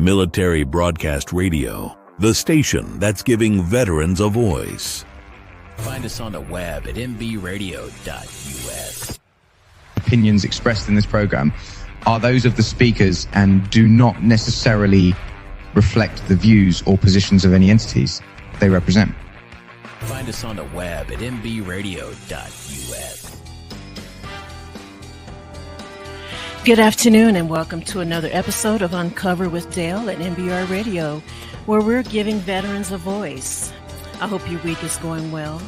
Military Broadcast Radio, the station that's giving veterans a voice. Find us on the web at mbradio.us. Opinions expressed in this program are those of the speakers and do not necessarily reflect the views or positions of any entities they represent. Find us on the web at mbradio.us. Good afternoon and welcome to another episode of Uncover with Dale at NBR Radio, where we're giving veterans a voice. I hope your week is going well.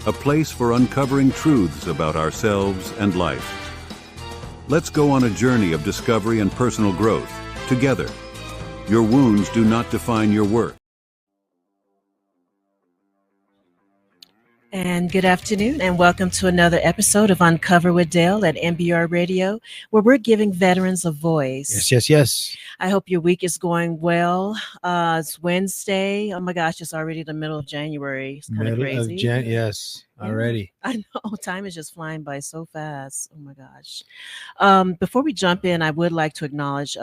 A place for uncovering truths about ourselves and life. Let's go on a journey of discovery and personal growth, together. Your wounds do not define your worth. And good afternoon and welcome to another episode of Uncover with Dale at NBR Radio, where we're giving veterans a voice. Yes. I hope your week is going well. It's Wednesday. Oh my gosh, it's already the middle of January. It's kind of crazy. Yes, already. I know. Time is just flying by so fast. Oh my gosh. Before we jump in, I would like to acknowledge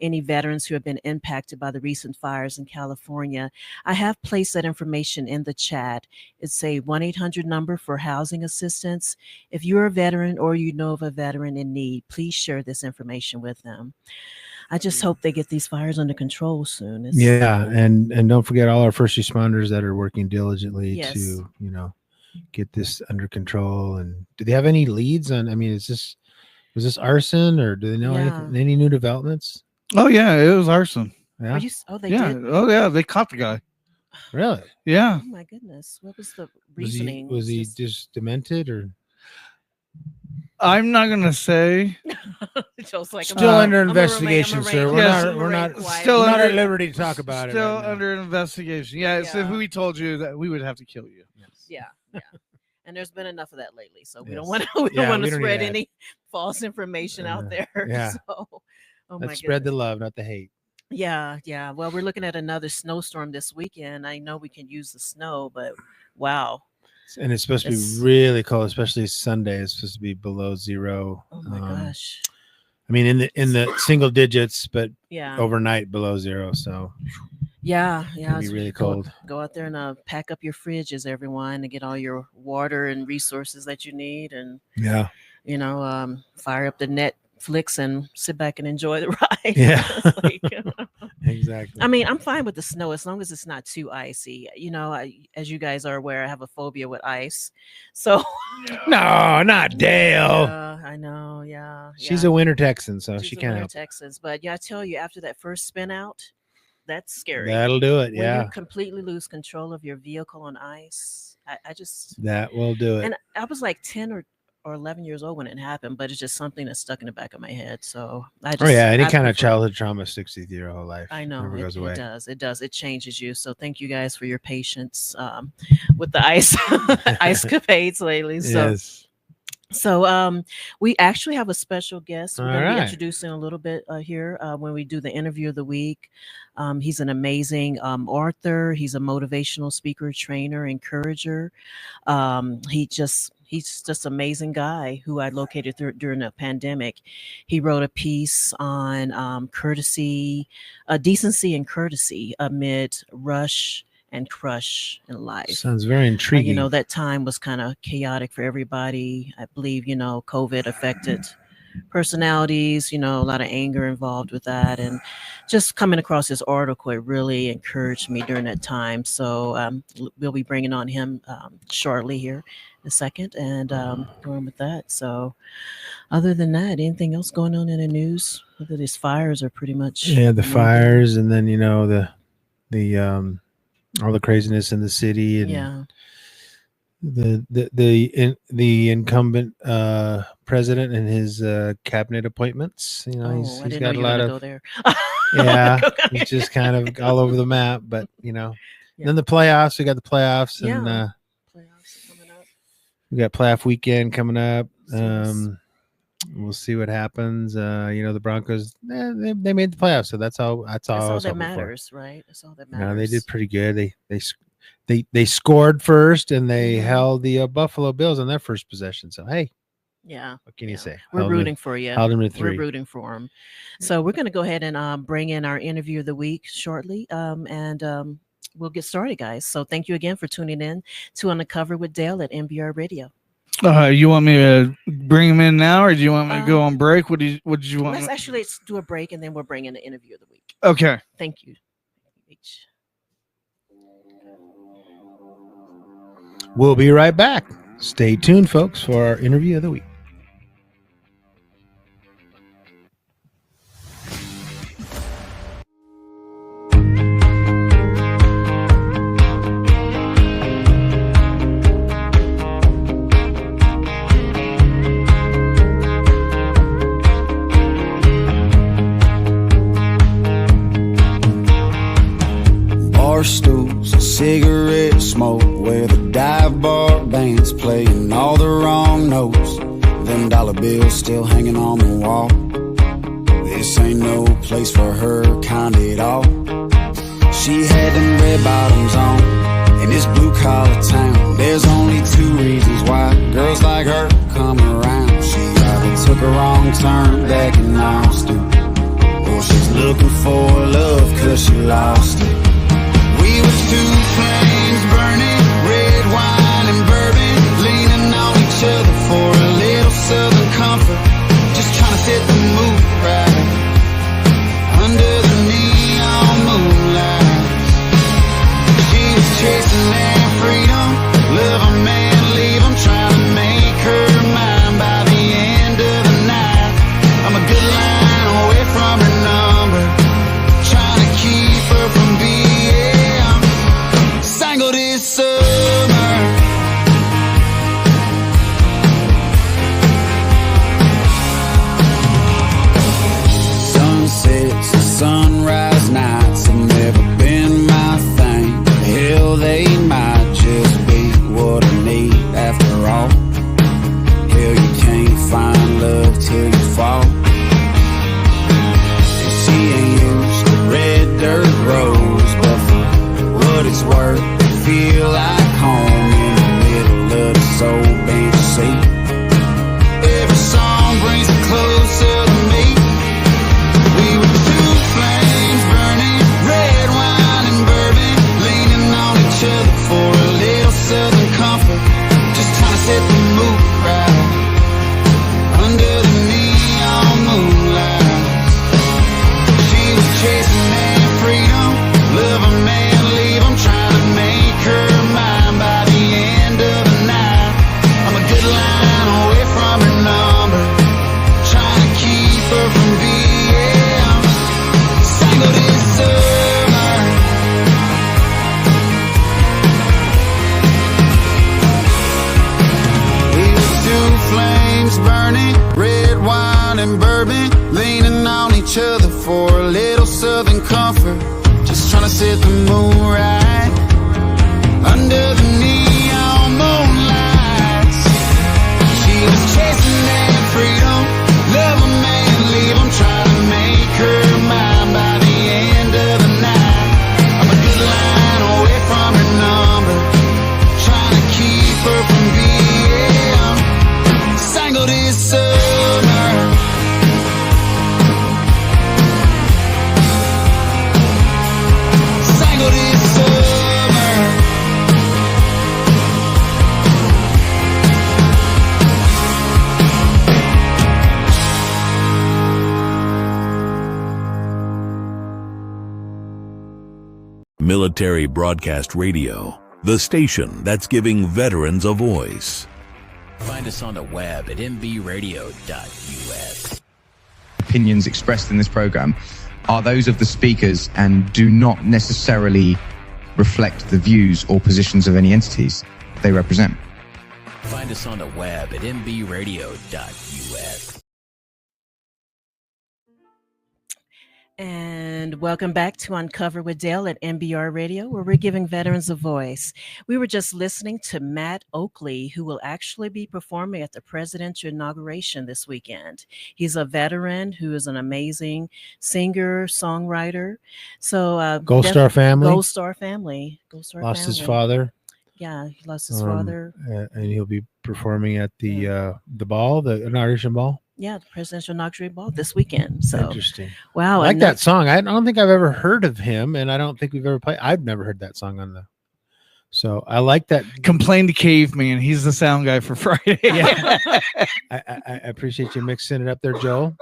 any veterans who have been impacted by the recent fires in California. I have placed that information in the chat. It's a 1-800 number for housing assistance. If you're a veteran or you know of a veteran in need, please share this information with them. I just hope they get these fires under control soon. And don't forget all our first responders that are working diligently Yes. to, get this under control. And do they have any leads on, was this arson or do they know any new developments? Oh yeah, it was arson. Yeah. They Yeah. did? Oh yeah, they caught the guy. Really? Yeah. Oh my goodness. What was the reasoning? Was he just demented or? I'm not gonna say. Just like, Still under I'm investigation, sir. We're not at liberty to talk about it. Still right now. under investigation. Yeah. So if we told you that, we would have to kill you. Yeah. And there's been enough of that lately, so we don't Yes. want to need spread that. any false information out there. Yeah. So, oh my Let's spread the goodness. love, not the hate. Yeah. Well, we're looking at another snowstorm this weekend. I know we can use the snow, but wow. And it's supposed to be really cold, especially Sunday. It's supposed to be below zero. Oh my gosh. In the single digits, but Yeah. overnight below zero. So Yeah. it'll be really cold. Go out there and pack up your fridges, everyone, to get all your water and resources that you need, and fire up the Netflix and sit back and enjoy the ride. Yeah. Exactly. I'm fine with the snow as long as it's not too icy. As you guys are aware, I have a phobia with ice. So No, not Dale. I know. Yeah. She's a winter Texan, so She's she a can't winter help. Texas. But yeah, I tell you, after that first spin out, that's scary. That'll do it. When Yeah. you completely lose control of your vehicle on ice. I just That will do it. And I was like 10 or 11 years old when it happened, but it's just something that's stuck in the back of my head. So any kind of childhood trauma sticks with you your whole life. I know Never goes away. it does. It changes you. So thank you guys for your patience with the ice capades lately. So Yes. So we actually have a special guest. We're going to be right. introducing a little bit here when we do the interview of the week. He's an amazing author. He's a motivational speaker, trainer, encourager. He's just an amazing guy who I located during the pandemic. He wrote a piece on courtesy, decency and courtesy amid rush and crush in life. Sounds very intriguing. You know, that time was kind of chaotic for everybody. I believe, you know, COVID affected personalities, you know, a lot of anger involved with that. And just coming across this article, it really encouraged me during that time. So we'll be bringing on him shortly here in a second and going with that. So other than that, anything else going on in the news? Whether these fires are pretty much. Yeah, the fires, and then, you know, the all the craziness in the city, and the incumbent president and his cabinet appointments. You know, he's got a lot of. Go there. Yeah, he's just kind of all over the map. But you know, then the playoffs. We got the playoffs, and playoffs coming up. We got playoff weekend coming up. We'll see what happens. You know, the Broncos, they made the playoffs, so that's all that matters, right? That's all that matters. No, they did pretty good. They scored first, and they held the Buffalo Bills on their first possession. So hey, what can you say? We're rooting for you. Held them to 3. We're rooting for them. So we're going to go ahead and bring in our interview of the week shortly, and we'll get started, guys. So thank you again for tuning in to Uncover with Dale at NBR Radio. You want me to bring him in now, or do you want me to go on break? What did you want? Let's do a break, and then we'll bring in the interview of the week. Okay. Thank you. We'll be right back. Stay tuned, folks, for our interview of the week. Stools, cigarette smoke, where the dive bar bands playing all the wrong notes. Them dollar bills still hanging on the wall. This ain't no place for her kind at all. She had them red bottoms on in this blue collar town. There's only 2 reasons why girls like her come around. She either took a wrong turn back in Austin, or she's looking for love cause she lost it. We were 2 flames burning, red wine and bourbon, leaning on each other for a little southern comfort, just trying to set the mood right under the neon moonlight. She was chasing that freedom, love a man, leave him, trying to make her mine by the end of the night. I'm a good line away from her number, trying to keep her from being this summer. Sunsets and sunrise nights have never been my thing. Hell, they might just be what I need after all. Hell, you can't find love till you fall. And she ain't used to red dirt roads, but for what it's worth, feel like home in the middle of the soul bench seat. Every song brings me closer to me. We were 2 flames burning, red wine and bourbon, leaning on each other for a little southern comfort, just trying to set the mood right under the neon moonlight. She was chasing that freedom, love a man, leave him, trying to make her mine by the end of the night. I'm a good line away from her number, trying to keep her from being single this summer. We were 2 flames burning, red wine and bourbon, leaning on each other for a little southern comfort, just trying to set the moon right under the neon moonlights. She was chasing Military Broadcast Radio, the station that's giving veterans a voice. Find us on the web at mbradio.us. Opinions expressed in this program are those of the speakers and do not necessarily reflect the views or positions of any entities they represent. Find us on the web at mbradio.us. And welcome back to Uncover with Dale at MBR Radio, where we're giving veterans a voice. We were just listening to Matt Oakley, who will actually be performing at the presidential inauguration this weekend. He's a veteran who is an amazing singer, songwriter. So Gold Star family. Gold Star family. Lost his father. Yeah, he lost his father. And he'll be performing at the ball, the inauguration ball. Yeah, the presidential inauguration ball this weekend. So interesting. Wow. I like that song. I don't think I've ever heard of him, and I don't think we've ever played. I've never heard that song on the. So I like that. Complain to Caveman. He's the sound guy for Friday. Yeah. I appreciate you mixing it up there, Joe.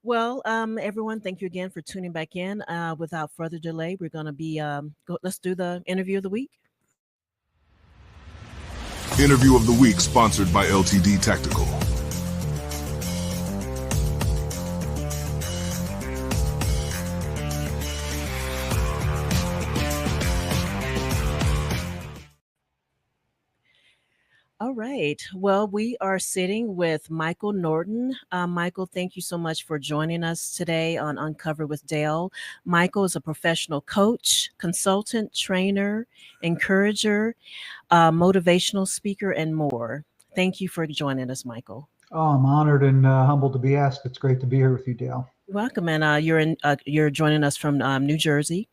Well, everyone, thank you again for tuning back in. Without further delay, we're going to be, let's do the interview of the week. Interview of the week sponsored by LTD Tactical. All right. Well, we are sitting with Michael Norton. Michael, thank you so much for joining us today on Uncover with Dale. Michael is a professional coach, consultant, trainer, encourager, motivational speaker, and more. Thank you for joining us, Michael. Oh, I'm honored and humbled to be asked. It's great to be here with you, Dale. You're welcome. And you're joining us from New Jersey.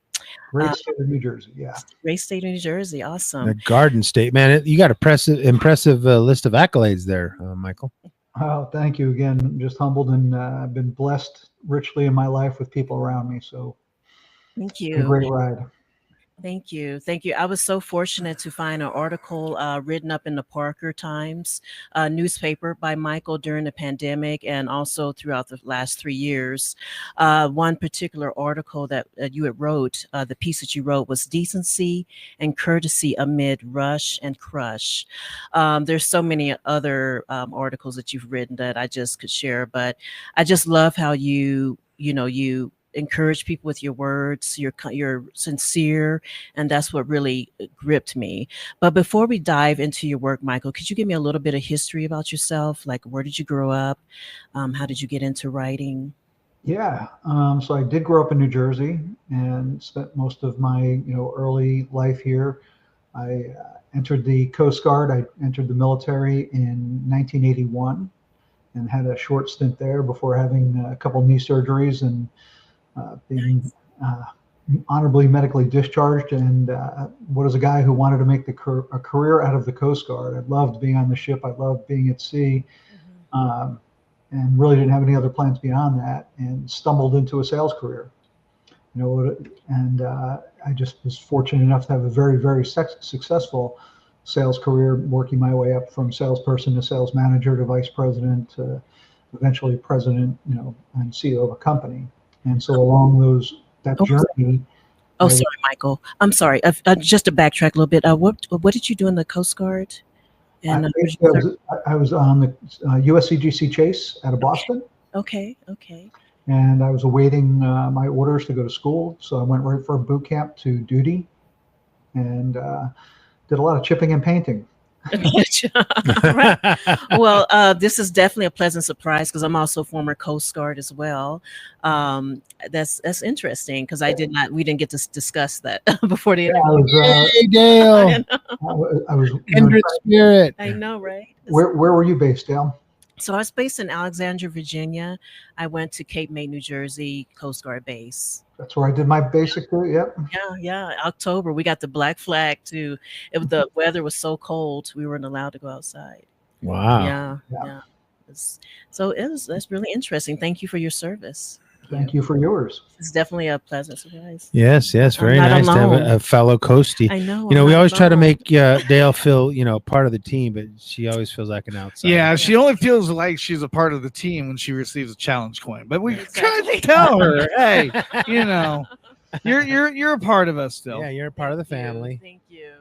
Great state of New Jersey, yeah. Great state of New Jersey, awesome. The Garden State, man. You got impressive list of accolades there, Michael. Oh, thank you again. I'm just humbled, and I've been blessed richly in my life with people around me. So, thank you. It's a great ride. Thank you. Thank you. I was so fortunate to find an article written up in the Parker Times newspaper by Michael during the pandemic and also throughout the last 3 years. One particular article that you had wrote, the piece that you wrote was Decency and Courtesy Amid Rush and Crush. There's so many other articles that you've written that I just could share, but I just love how you encourage people with your words. You're sincere, and that's what really gripped me. But before we dive into your work, Michael, could you give me a little bit of history about yourself? Like, where did you grow up? How did you get into writing? Yeah, so I did grow up in New Jersey and spent most of my early life here. I entered the Coast Guard. I entered the military in 1981 and had a short stint there before having a couple knee surgeries and being honorably medically discharged. And what is a guy who wanted to make a career out of the Coast Guard? I loved being on the ship. I loved being at sea, and really didn't have any other plans beyond that, and stumbled into a sales career. And I just was fortunate enough to have a very, very successful sales career, working my way up from salesperson to sales manager to vice president to eventually president, and CEO of a company. And so along that journey. Oh, sorry, Michael. I'm sorry. Just to backtrack a little bit. What did you do in the Coast Guard? And I was on the USCGC Chase out of Boston. Okay. And I was awaiting my orders to go to school. So I went right for a boot camp to duty and did a lot of chipping and painting. Right. Well, this is definitely a pleasant surprise because I'm also former Coast Guard as well. That's interesting because we didn't get to discuss that before the interview. Hey, Dale. I was kindred spirit. I know, right? Where were you based, Dale? So I was based in Alexandria, Virginia. I went to Cape May, New Jersey, Coast Guard base. That's where I did my basic career. Yep. Yeah. October, we got the black flag too. The weather was so cold, we weren't allowed to go outside. Wow. Yeah. That's really interesting. Thank you for your service. Thank you for yours. It's definitely a pleasant surprise. Yes, very nice to have a fellow coastie. I know. We always try to make Dale feel, part of the team, but she always feels like an outsider. Yeah, she only feels like she's a part of the team when she receives a challenge coin. But we try to tell her, hey, You're a part of us still. Yeah, you're a part of the family. Thank you.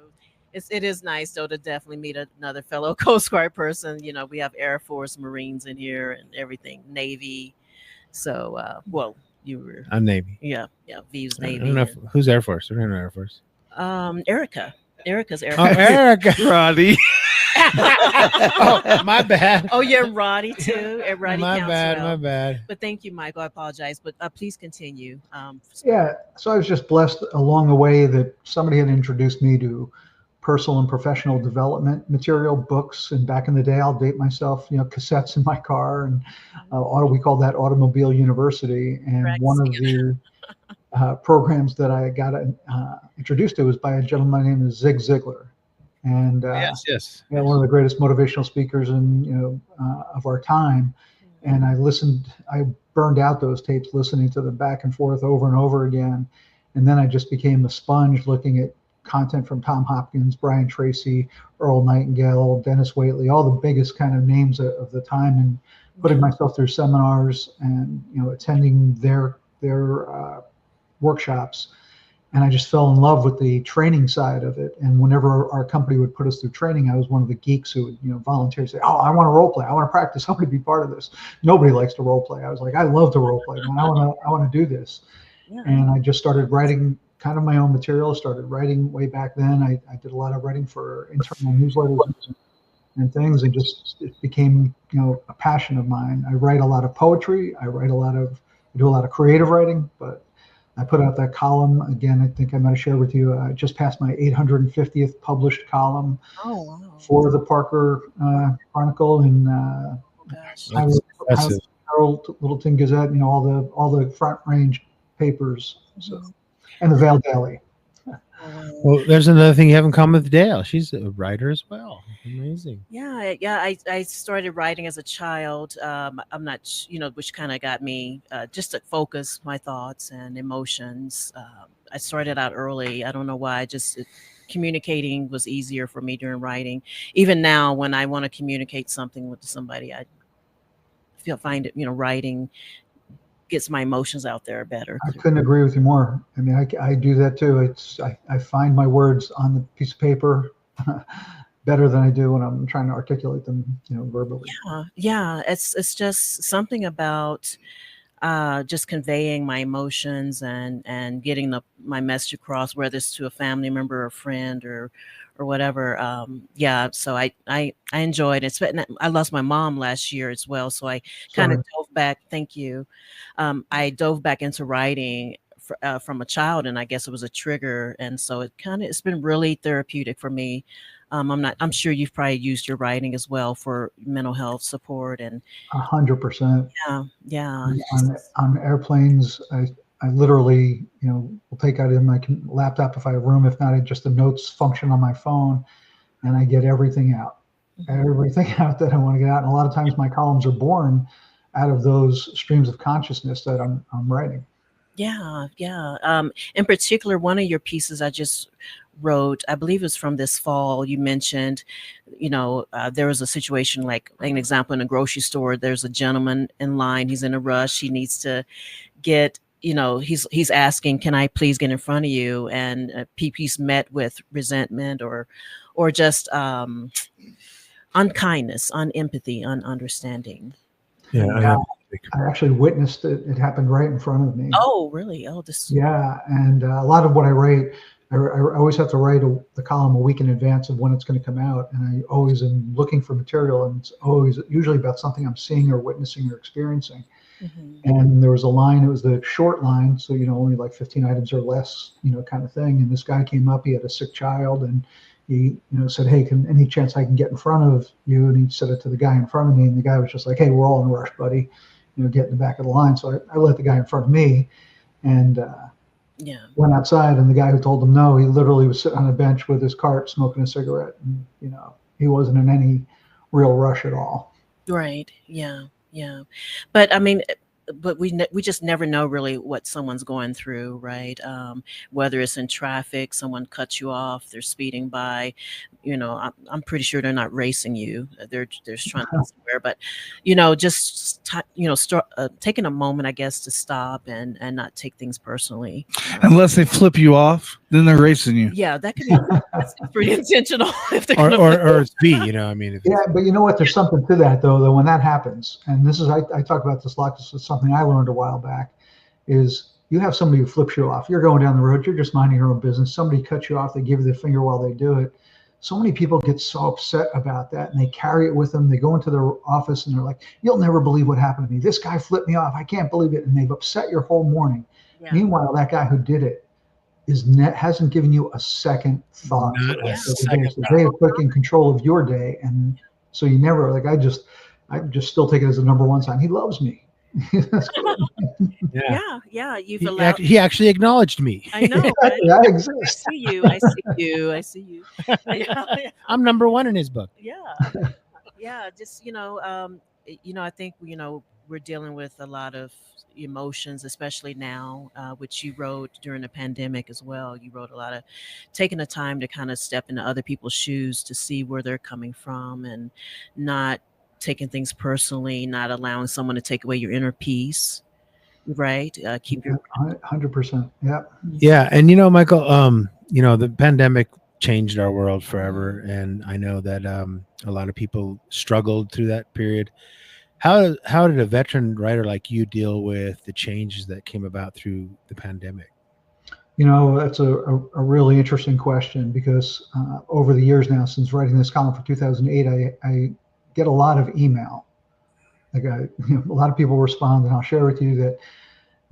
It is nice though to definitely meet another fellow Coast Guard person. You know, we have Air Force, Marines in here, and everything, Navy. So, well, you were. I'm Navy. Yeah, V's Navy. I don't know who's Air Force. I don't know Air Force. Erica's Air Oh, Force. Erica. Roddy. Oh, my bad. Oh, you're Roddy too. Roddy my counts bad. well. My bad. But thank you, Michael. I apologize, but please continue. Yeah, so I was just blessed along the way that somebody had introduced me to personal and professional development material, books, and back in the day, I'll date myself, cassettes in my car, and we call that Automobile University. And one of the programs that I got introduced to was by a gentleman named Zig Ziglar, and yes, one of the greatest motivational speakers of our time. And I burned out those tapes, listening to them back and forth over and over again. And then I just became a sponge looking at content from Tom Hopkins, Brian Tracy, Earl Nightingale, Dennis Waitley, all the biggest kind of names of the time, and putting myself through seminars and attending their workshops. And I just fell in love with the training side of it. And whenever our company would put us through training, I was one of the geeks who would volunteer, say, "Oh, I want to role play. I want to practice. I want to be part of this." Nobody likes to role play. I was like, I love to role play, man. I want to do this. Yeah. And I just started writing kind of my own material, started writing way back then. I did a lot of writing for internal newsletters and things, and it became, a passion of mine. I write a lot of poetry. I do a lot of creative writing, but I put out that column again. I think I might have shared with you. I just passed my 850th published column for the Parker Chronicle and Herald, Littleton Gazette. All the Front Range papers. So. And the Vale Daily. Well, there's another thing you have in common with Dale. She's a writer as well. Amazing. Yeah. I started writing as a child. I'm not, which kind of got me just to focus my thoughts and emotions. I started out early. I don't know why. Communicating was easier for me during writing. Even now, when I want to communicate something with somebody, I find it, writing gets my emotions out there better. I couldn't agree with you more. I mean, I do that too. I find my words on the piece of paper better than I do when I'm trying to articulate them, verbally. Yeah. It's just something about just conveying my emotions and getting my message across, whether it's to a family member or a friend or whatever. So I enjoyed it. I lost my mom last year as well, so I kind of dove back. Thank you. I dove back into writing from a child, and I guess it was a trigger, and so it's been really therapeutic for me. I'm sure you've probably used your writing as well for mental health support and 100%. Yeah. On airplanes, I literally, will take out in my laptop if I have room. If not, just the notes function on my phone, and I get everything out that I want to get out. And a lot of times my columns are born out of those streams of consciousness that I'm writing. Yeah. In particular, one of your pieces I just wrote, I believe it was from this fall, you mentioned, there was a situation, like an example, in a grocery store. There's a gentleman in line. He's in a rush. He needs to get, he's asking, "Can I please get in front of you?" And PP's met with resentment or just unkindness, unempathy, ununderstanding. Yeah. I actually witnessed it. It happened right in front of me. Oh, really? Oh, this. Yeah, and a lot of what I write, I always have to write the column a week in advance of when it's going to come out, and I always am looking for material, and it's usually about something I'm seeing or witnessing or experiencing. Mm-hmm. And there was a line. It was the short line, so only like 15 items or less, kind of thing. And this guy came up. He had a sick child, and he, said, "Hey, any chance I can get in front of you?" And he said it to the guy in front of me, and the guy was just like, "Hey, we're all in a rush, buddy. Get in the back of the line." So I let the guy in front of me, and went outside. And the guy who told him no, he literally was sitting on a bench with his cart smoking a cigarette, and he wasn't in any real rush at all. Right. Yeah. But I mean, we just never know really what someone's going through, right? Whether it's in traffic, someone cuts you off, they're speeding by, I'm pretty sure they're not racing you. They're just trying to get somewhere. But, taking a moment, I guess, to stop and not take things personally. Unless they flip you off, then they're racing you. Yeah, that could be that's pretty intentional. If they're or it's B, I mean. But you know what? There's something to that, though, when that happens. And this is, I talk about this a lot. This is something I learned a while back, is you have somebody who flips you off. You're going down the road. You're just minding your own business. Somebody cuts you off. They give you the finger while they do it. So many people get so upset about that, and they carry it with them. They go into their office and they're like, "You'll never believe what happened to me. This guy flipped me off. I can't believe it." And they've upset your whole morning. Yeah. Meanwhile, that guy who did it hasn't given you a second thought. They have taken control of your day, and so you never I just still take it as a number one sign. He loves me. Yeah. He actually acknowledged me. I know. Right? I exist. I see you. I'm number one in his book. Yeah. Just I think we're dealing with a lot of emotions, especially now, which you wrote during the pandemic as well. You wrote a lot of taking the time to kind of step into other people's shoes to see where they're coming from and not taking things personally, not allowing someone to take away your inner peace, right? Keep your 100%. Yeah. And Michael, the pandemic changed our world forever, and I know that a lot of people struggled through that period. How did a veteran writer like you deal with the changes that came about through the pandemic? That's a really interesting question, because over the years now, since writing this column for 2008, I get a lot of email. A lot of people respond, and I'll share with you that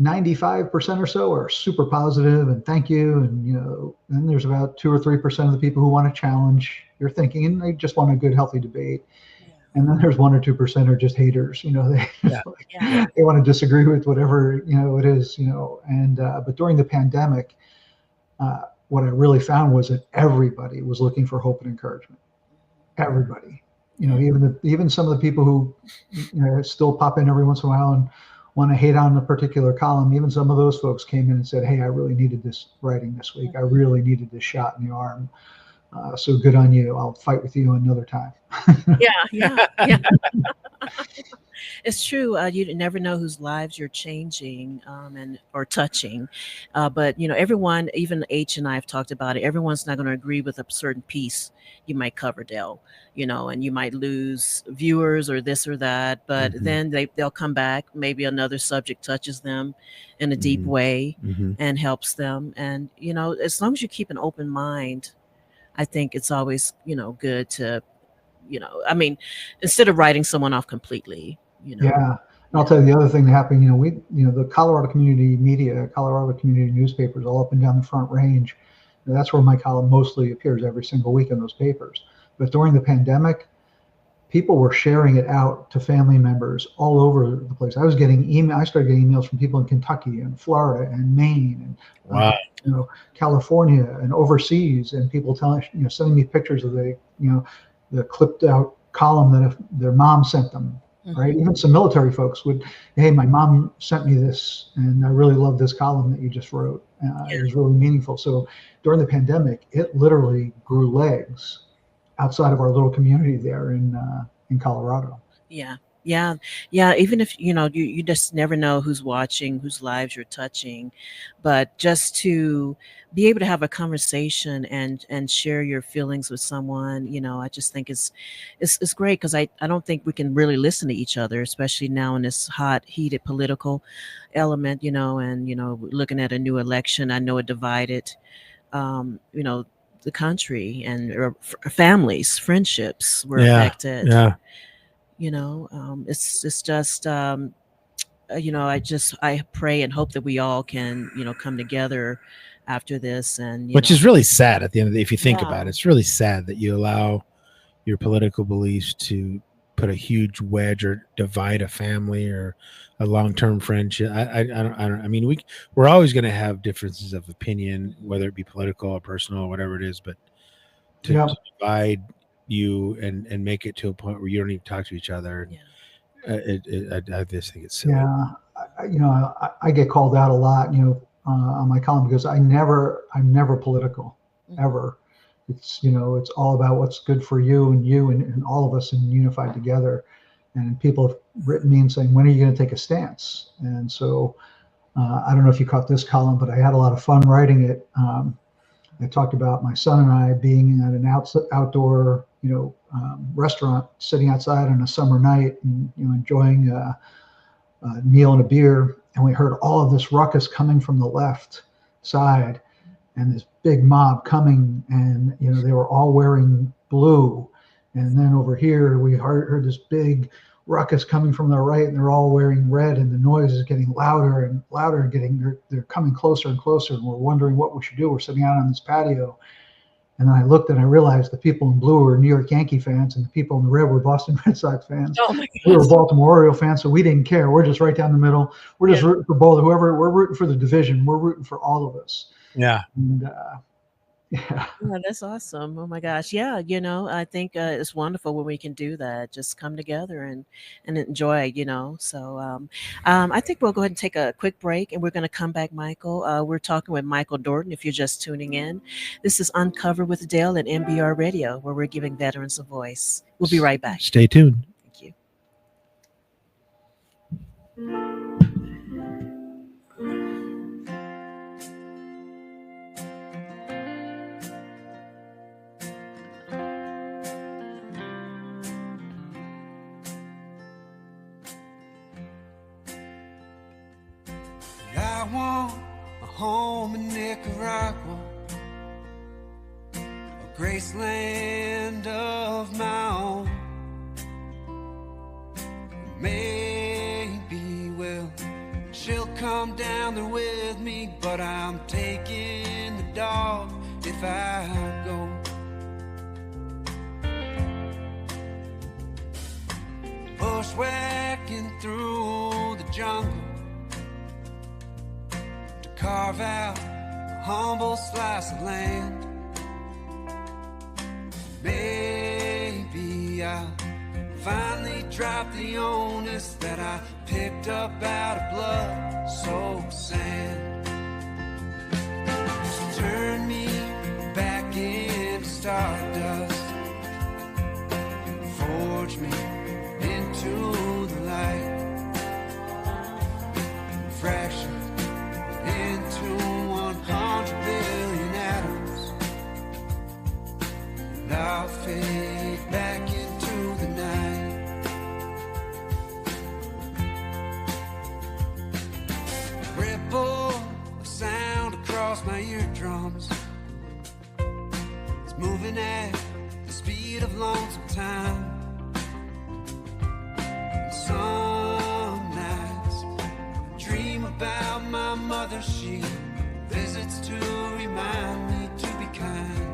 95% or so are super positive and thank you. And, then there's about 2 or 3% of the people who want to challenge your thinking, and they just want a good, healthy debate. And then there's 1 or 2% are just haters. They want to disagree with whatever, it is, and, but during the pandemic, what I really found was that everybody was looking for hope and encouragement. Everybody. Even some of the people who still pop in every once in a while and want to hate on a particular column, even some of those folks came in and said, "Hey, I really needed this writing this week. I really needed this shot in the arm. So good on you. I'll fight with you another time." Yeah. It's true. You never know whose lives you're changing or touching. But, everyone, even H and I have talked about it. Everyone's not going to agree with a certain piece you might cover, Dale, and you might lose viewers or this or that. But then they'll come back. Maybe another subject touches them in a deep way and helps them. And, as long as you keep an open mind, I think it's always, good to, instead of writing someone off completely, Yeah. And I'll tell you the other thing that happened, the Colorado community media, Colorado community newspapers all up and down the Front Range. That's where my column mostly appears every single week in those papers. But during the pandemic, people were sharing it out to family members all over the place. I started getting emails from people in Kentucky and Florida and Maine and California and overseas, and people sending me pictures of the clipped out column that their mom sent them. Right. Even some military folks would, "Hey, my mom sent me this, and I really love this column that you just wrote. It was really meaningful." So during the pandemic, it literally grew legs outside of our little community there in Colorado. Yeah. Even if, you just never know who's watching, whose lives you're touching, but just to be able to have a conversation and share your feelings with someone, I just think it's great, because I don't think we can really listen to each other, especially now in this hot, heated political element, and, looking at a new election. I know it divided, the country, and families, friendships were affected. Yeah. It's just, I pray and hope that we all can, come together after this. And which is really sad at the end of the day. If you think about it, it's really sad that you allow your political beliefs to put a huge wedge or divide a family or a long-term friendship. I mean, we're always going to have differences of opinion, whether it be political or personal or whatever it is, but to divide you and make it to a point where you don't even talk to each other. I just think it's silly. I get called out a lot, on my column, because I'm never political ever. it's it's all about what's good for you and all of us, and unified together. And people have written me and saying, when are you going to take a stance? And so I don't know if you caught this column, but I had a lot of fun writing it. I talked about my son and I being at an outdoor restaurant, sitting outside on a summer night, and enjoying a meal and a beer, and we heard all of this ruckus coming from the left side, and this big mob coming, and they were all wearing blue. And then over here we heard this big ruckus coming from the right, and they're all wearing red, and the noise is getting louder and louder, they're coming closer and closer, and we're wondering what we should do. We're sitting out on this patio, and then I looked and I realized the people in blue were New York Yankee fans, and the people in the red were Boston Red Sox fans. Oh my we were Baltimore Oriole fans, so we didn't care. We're just right down the middle. We're just rooting for both. We're rooting for the division. We're rooting for all of us. Yeah. And yeah, that's awesome. Oh my gosh. Yeah. I think it's wonderful when we can do that. Just come together and enjoy, So I think we'll go ahead and take a quick break, and we're going to come back, Michael. We're talking with Michael Norton, if you're just tuning in. This is Uncover with Dale at MBR Radio, where we're giving veterans a voice. We'll be right back. Stay tuned. Thank you. I want a home in Nicaragua, a graceland of my own. Maybe, well, she'll come down there with me, but I'm taking the dog if I go. Bushwhacking through the jungle, carve out a humble slice of land. Maybe I'll finally drop the onus that I picked up out of blood-soaked sand. So turn me back into stardust, forge me into the light, fraction into 100 billion atoms, and I'll fade back into the night. Ripple of sound across my eardrums, it's moving at the speed of lonesome time. And some nights I dream about my mother, she visits to remind me to be kind.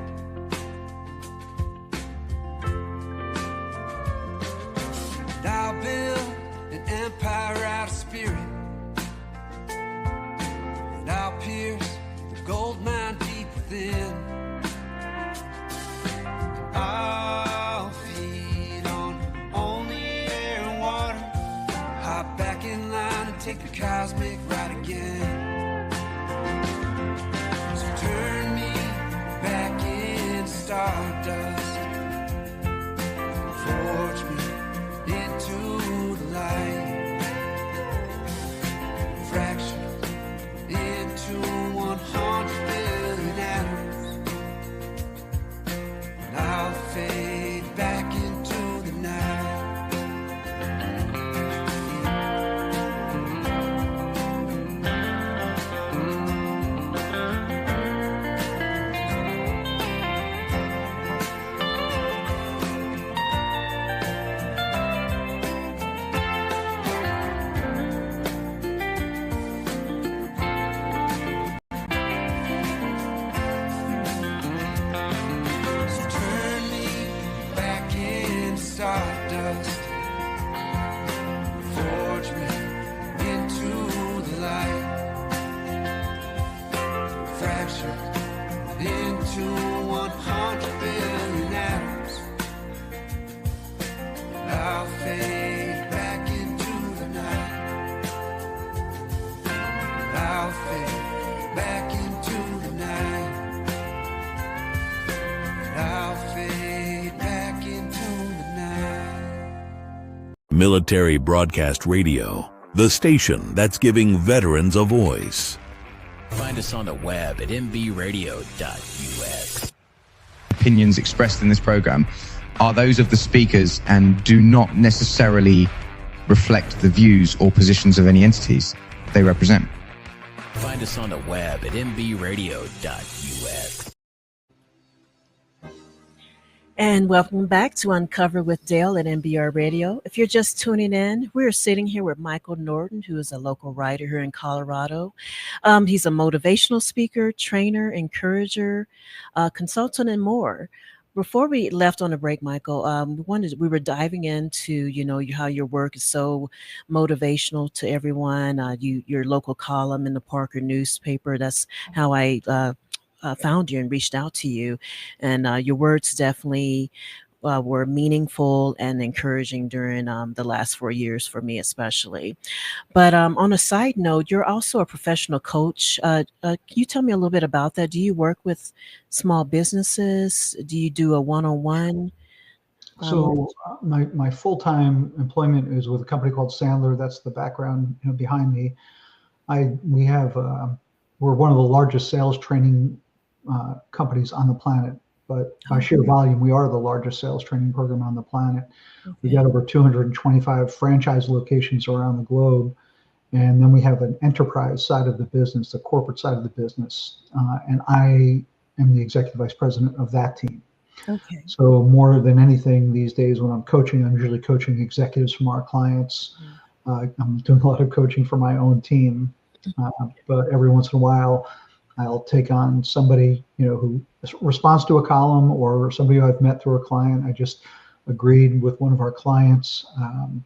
And I'll build an empire out of spirit, and I'll pierce the gold mine deep within. And I'll feed on only air and water, hop back in line and take the cosmic ride again. Turn me back in stardust, forge me into the light, fraction into 100 billion atoms, and I'll fade back into the night. Stardust, forge me into the light, fraction into 100 billion atoms, and I'll fade back into the night, and I'll fade back into the night, Military Broadcast Radio, the station that's giving veterans a voice. Find us on the web at mbradio.us. Opinions expressed in this program are those of the speakers and do not necessarily reflect the views or positions of any entities they represent. Find us on the web at mbradio.us. And welcome back to Uncover with Dale at MBR Radio. If you're just tuning in, we're sitting here with Michael Norton, who is a local writer here in Colorado. He's a motivational speaker, trainer, encourager, consultant, and more. Before we left on a break, Michael, we were diving into, how your work is so motivational to everyone. Your local column in the Parker newspaper. That's how I found you and reached out to you, and your words definitely were meaningful and encouraging during the last 4 years for me especially. But on a side note, you're also a professional coach. Can you tell me a little bit about that? Do you work with small businesses? Do you do a one-on-one? So my full-time employment is with a company called Sandler. That's the background behind me. We're one of the largest sales training companies on the planet, but by sheer volume, we are the largest sales training program on the planet. Okay. We got over 225 franchise locations around the globe, and then we have an enterprise side of the business, the corporate side of the business, and I am the executive vice president of that team. Okay. So more than anything these days, when I'm coaching, I'm usually coaching executives from our clients. I'm doing a lot of coaching for my own team, but every once in a while, I'll take on somebody, who responds to a column or somebody who I've met through a client. I just agreed with one of our clients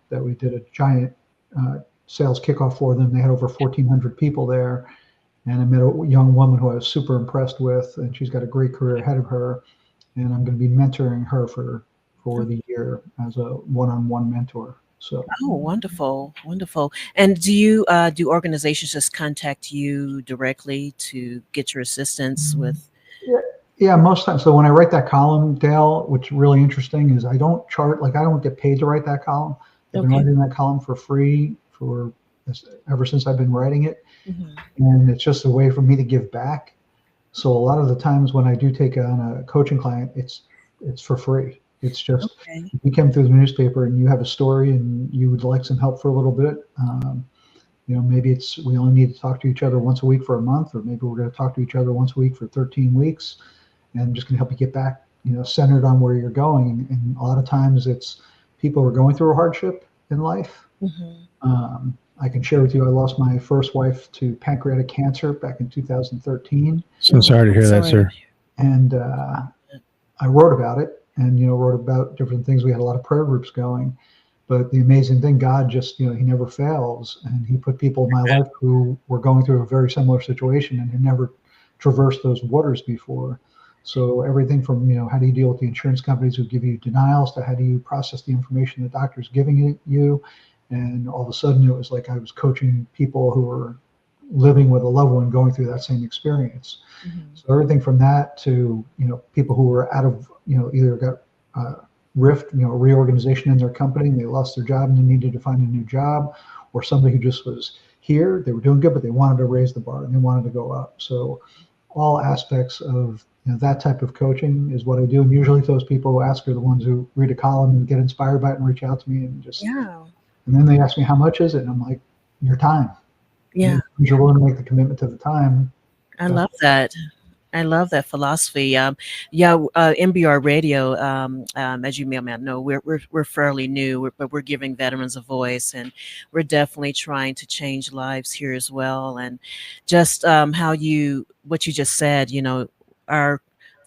that we did a giant sales kickoff for them. They had over 1,400 people there. And I met a young woman who I was super impressed with, and she's got a great career ahead of her. And I'm going to be mentoring her for the year as a one-on-one mentor. So. Oh, wonderful, wonderful. And do organizations just contact you directly to get your assistance with? Yeah, most times. So when I write that column, Dale, what's really interesting is I don't I don't get paid to write that column. I've been writing that column for free ever since I've been writing it. Mm-hmm. And it's just a way for me to give back. So a lot of the times when I do take on a coaching client, it's for free. It's just, if you came through the newspaper and you have a story and you would like some help for a little bit, maybe we only need to talk to each other once a week for a month, or maybe we're going to talk to each other once a week for 13 weeks, and I'm just going to help you get back, centered on where you're going. And a lot of times it's people who are going through a hardship in life. Mm-hmm. I can share with you, I lost my first wife to pancreatic cancer back in 2013. So sorry to hear that, sir. And I wrote about it. And, wrote about different things. We had a lot of prayer groups going. But the amazing thing, God just, he never fails. And he put people in my life who were going through a very similar situation and had never traversed those waters before. So everything from, how do you deal with the insurance companies who give you denials to how do you process the information the doctor's giving you. And all of a sudden, it was like I was coaching people who were living with a loved one going through that same experience. Mm-hmm. So everything from that to, people who were out of, either got reorganization in their company and they lost their job and they needed to find a new job, or somebody who just was here, they were doing good, but they wanted to raise the bar and they wanted to go up. So all aspects of that type of coaching is what I do. And usually those people who ask are the ones who read a column and get inspired by it and reach out to me and just, and then they ask me, how much is it? And I'm like, your time. Yeah. You're willing to make the commitment to the time. I love that. I love that philosophy. MBR Radio, as you may or may not know, we're fairly new, but we're giving veterans a voice, and we're definitely trying to change lives here as well. And just what you just said, the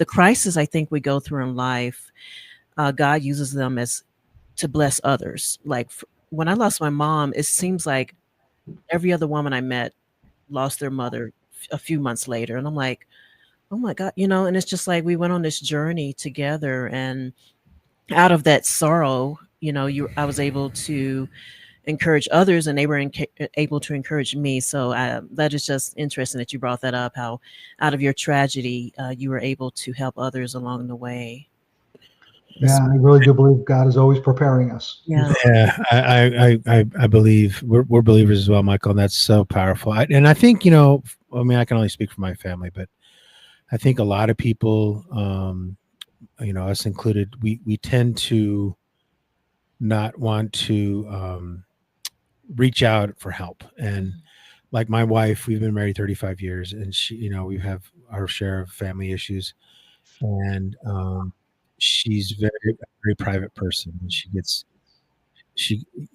crisis I think we go through in life, God uses them to bless others. Like when I lost my mom, it seems like every other woman I met lost their mother a few months later, and I'm like, oh my God, and it's just like we went on this journey together, and out of that sorrow, I was able to encourage others, and they were able to encourage me. So that is just interesting that you brought that up, how out of your tragedy, you were able to help others along the way. Yeah, I really do believe God is always preparing us. Yeah, I believe we're believers as well, Michael. And that's so powerful. And I think, I mean, I can only speak for my family, but I think a lot of people, us included, we tend to not want to reach out for help. And like my wife, we've been married 35 years, and she, we have our share of family issues, and she's very, very private person. And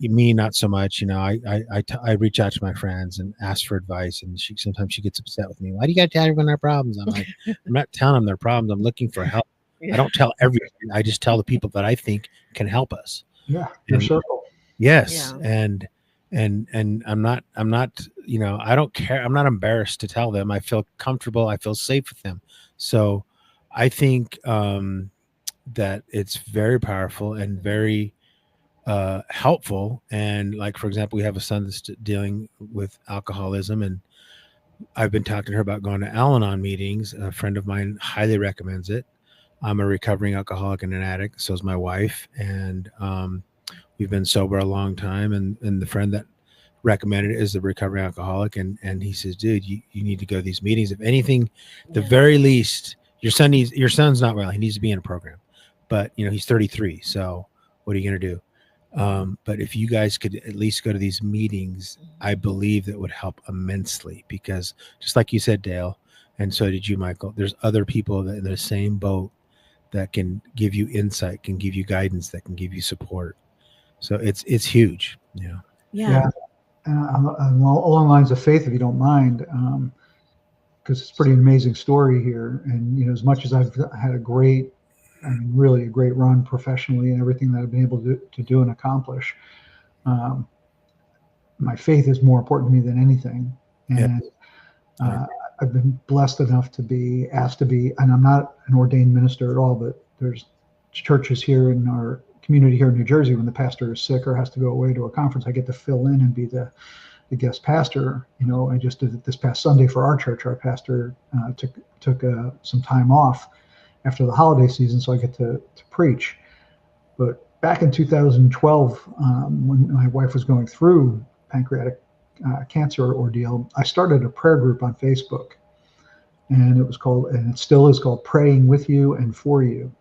me, not so much. I reach out to my friends and ask for advice, and sometimes she gets upset with me. Why do you got to tell everyone their problems? I'm like, I'm not telling them their problems. I'm looking for help. Yeah. I don't tell everything. I just tell the people that I think can help us. Yeah, your circle. Yes, yeah. And I'm not, I don't care. I'm not embarrassed to tell them. I feel comfortable. I feel safe with them. So I think that it's very powerful and very helpful. And like, for example, we have a son that's dealing with alcoholism, and I've been talking to her about going to Al-Anon meetings. A friend of mine highly recommends it. I'm a recovering alcoholic and an addict. So is my wife. And we've been sober a long time. And the friend that recommended it is the recovering alcoholic. And he says, dude, you need to go to these meetings. If anything, the very least, your son's not well. He needs to be in a program, but he's 33. So what are you going to do? But if you guys could at least go to these meetings, I believe that would help immensely, because just like you said, Dale, and so did you, Michael, there's other people that in the same boat that can give you insight, can give you guidance, that can give you support. So it's huge. Yeah. Along the lines of faith, if you don't mind, because it's a pretty amazing story here. And, as much as I've had really a great run professionally and everything that I've been able to do and accomplish, my faith is more important to me than anything. And I've been blessed enough to be asked to be, and I'm not an ordained minister at all, but there's churches here in our community here in New Jersey, when the pastor is sick or has to go away to a conference, I get to fill in and be the guest pastor. I just did it this past Sunday for our church. Our pastor took some time off after the holiday season, so I get to preach. But back in 2012, when my wife was going through pancreatic cancer ordeal, I started a prayer group on Facebook, and it still is called Praying With You and For You.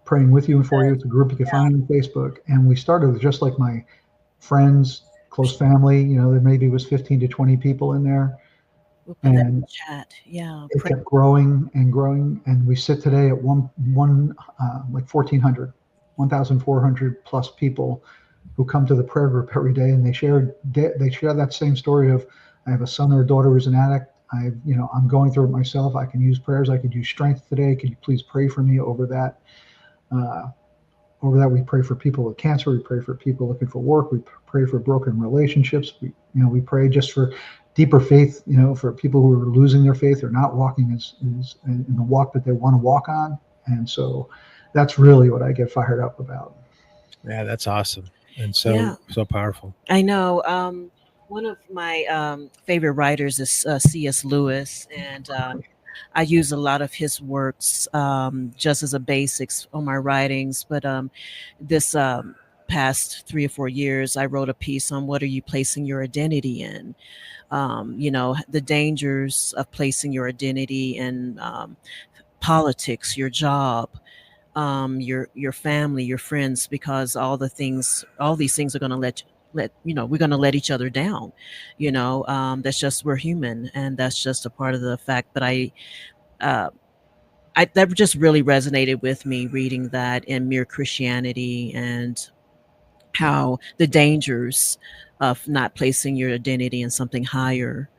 Praying With You and For You. It's a group you can find on Facebook, and we started with just like my friends, close family. There maybe was 15 to 20 people in there. And chat. Yeah. It kept growing and growing, and we sit today at like 1,400 plus people who come to the prayer group every day, and they share that same story of, I have a son or a daughter who's an addict. I'm going through it myself. I can use prayers. I could use strength today. Could you please pray for me over that? We pray for people with cancer. We pray for people looking for work. We pray for broken relationships. We pray just for deeper faith, for people who are losing their faith or not walking as in the walk that they want to walk on. And so that's really what I get fired up about. Yeah, that's awesome. And so powerful. I know. One of my favorite writers is C.S. Lewis, and I use a lot of his works just as a basics on my writings. But this past 3 or 4 years, I wrote a piece on what are you placing your identity in? The dangers of placing your identity in politics, your job, your family, your friends, because all these things are going to we're going to let each other down. That's just, we're human, and that's just a part of the fact. But that just really resonated with me reading that in Mere Christianity, and how the dangers of not placing your identity in something higher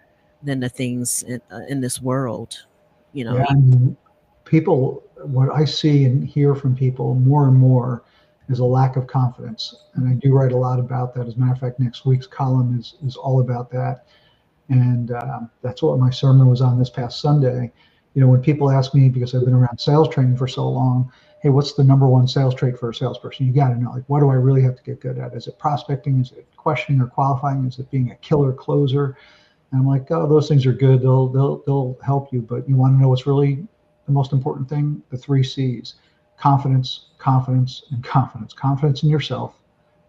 than the things in this world. People, what I see and hear from people more and more is a lack of confidence. And I do write a lot about that. As a matter of fact, next week's column is all about that. And that's what my sermon was on this past Sunday. When people ask me, because I've been around sales training for so long, hey, what's the number one sales trait for a salesperson? You got to know, what do I really have to get good at? Is it prospecting? Is it questioning or qualifying? Is it being a killer closer? And I'm like, oh, those things are good. They'll help you. But you want to know what's really the most important thing? The 3 C's. confidence, confidence, and confidence. Confidence in yourself,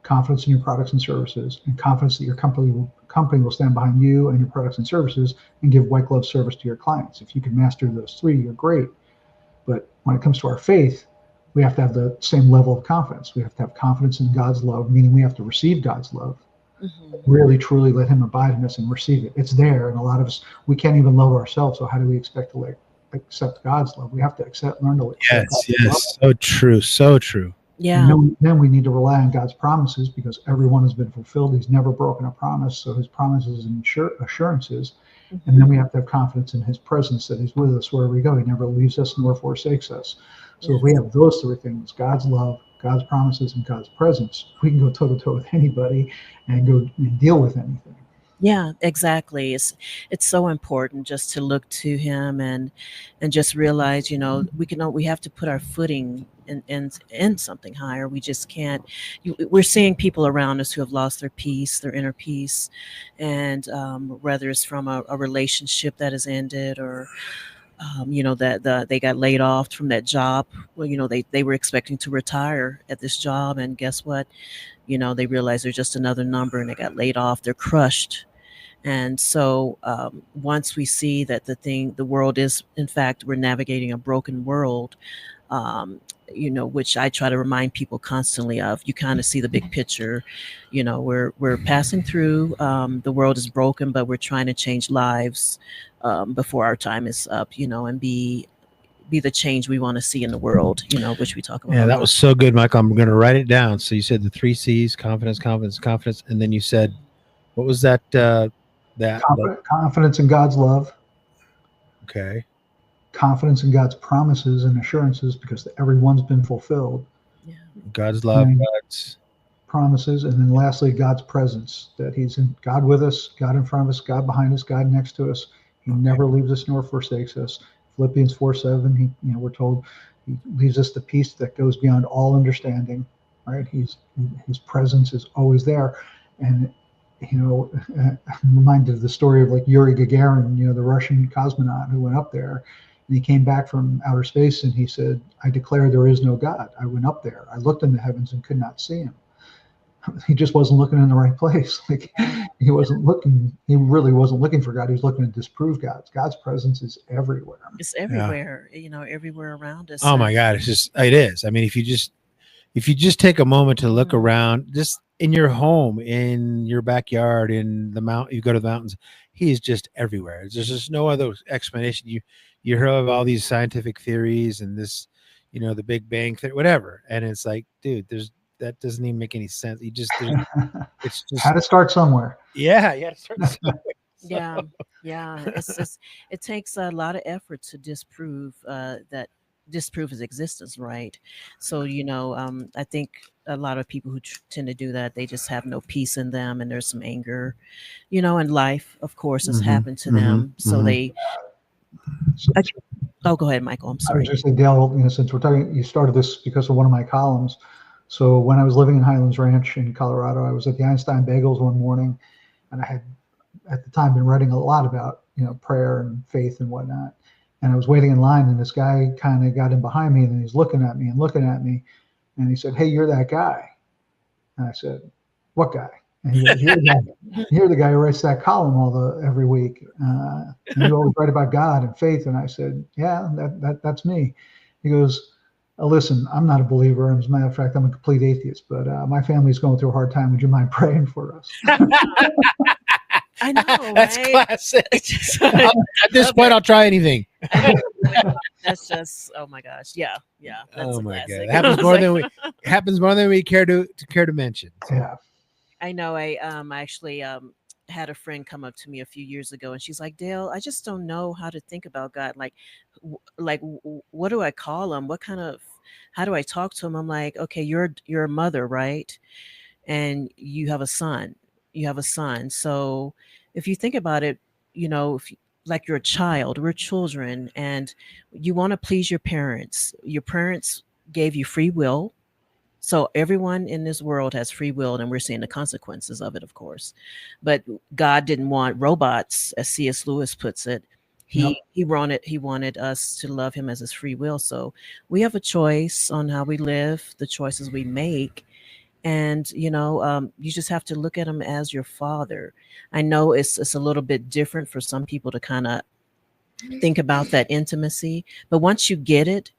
confidence in your products and services, and confidence that your company will stand behind you and your products and services and give white glove service to your clients. If you can master those three, you're great. But when it comes to our faith, we have to have the same level of confidence. We have to have confidence in God's love, meaning we have to receive God's love. Really, truly let him abide in us and receive it. It's there. And a lot of us, we can't even love ourselves. So how do we expect to accept God's love? We have to learn to accept God's love. So true. So true. Yeah. And then we need to rely on God's promises, because everyone has been fulfilled. He's never broken a promise. So his promises and assurances. And then we have to have confidence in his presence, that he's with us wherever we go. He never leaves us nor forsakes us. So if we have those three things, God's love, God's promises, and God's presence, we can go toe to toe with anybody and go and deal with anything. Yeah, exactly. It's so important just to look to him and just realize, we have to put our footing in something higher. We just can't. We're seeing people around us who have lost their peace, their inner peace, and whether it's from a relationship that has ended, or that they got laid off from that job. Well, they were expecting to retire at this job, and guess what? They realized they're just another number, and they got laid off. They're crushed. And so once we see that the world is, in fact, we're navigating a broken world, which I try to remind people constantly of. You kind of see the big picture. We're passing through. The world is broken, but we're trying to change lives before our time is up. And be the change we want to see in the world. Which we talk about. Yeah, that was so good, Michael. I'm going to write it down. So you said the 3 C's: confidence, confidence, confidence, and then you said, what was that? Confidence in God's love. Okay. Confidence in God's promises and assurances, because everyone's been fulfilled. Yeah. God's love, God's promises, and then lastly, God's presence, that he's God with us, God in front of us, God behind us, God next to us. He never leaves us nor forsakes us. Philippians 4:7, we're told he leaves us the peace that goes beyond all understanding. Right? His presence is always there. And I'm reminded of the story of Yuri Gagarin, the Russian cosmonaut who went up there, and he came back from outer space and he said, "I declare there is no God. I went up there. I looked in the heavens and could not see him." He just wasn't looking in the right place. He wasn't looking. He really wasn't looking for God. He was looking to disprove God. God's presence is everywhere. It's everywhere. Everywhere around us. Oh my God! It is. I mean, if you just take a moment to look around, just in your home, in your backyard, in the mountain, you go to the mountains, he is just everywhere. There's just no other explanation. You hear of all these scientific theories and this, the Big Bang theory, whatever. And it's like, dude, that doesn't even make any sense. It's just had to start somewhere. Yeah. You had to start somewhere. Yeah. It takes a lot of effort to disprove his existence, right? So I think a lot of people who tend to do that, they just have no peace in them, and there's some anger, and life, of course, has happened to them. So they. Go ahead, Michael. I'm sorry. I was just saying, Dale, since we're talking, you started this because of one of my columns. So when I was living in Highlands Ranch in Colorado, I was at the Einstein Bagels one morning, and I had at the time been writing a lot about prayer and faith and whatnot. And I was waiting in line, and this guy kind of got in behind me, and he's looking at me. And he said, "Hey, you're that guy." And I said, "What guy?" And he goes, "You're the guy who writes that column every week. And you always write about God and faith." And I said, "Yeah, that's me." He goes, "Listen, I'm not a believer. As a matter of fact, I'm a complete atheist, but my family's going through a hard time. Would you mind praying for us?" I know, that's right? classic. At this point, I'll try anything. That's just, oh my gosh, yeah. That's oh my classic. God, it happens more than we care to mention. So. Yeah, I know. I actually had a friend come up to me a few years ago, and she's like, "Dale, I just don't know how to think about God. Like, what do I call him? How do I talk to him?" I'm like, "Okay, you're a mother, right? And you have a son. So if you think about it, like you're a child, we're children, and you want to please your parents. Your parents gave you free will. So everyone in this world has free will, and we're seeing the consequences of it, of course. But God didn't want robots, as C.S. Lewis puts it. He wanted us to love him as his free will. So we have a choice on how we live, the choices we make. And you just have to look at him as your father. I know it's a little bit different for some people to kind of think about that intimacy, but once you get it,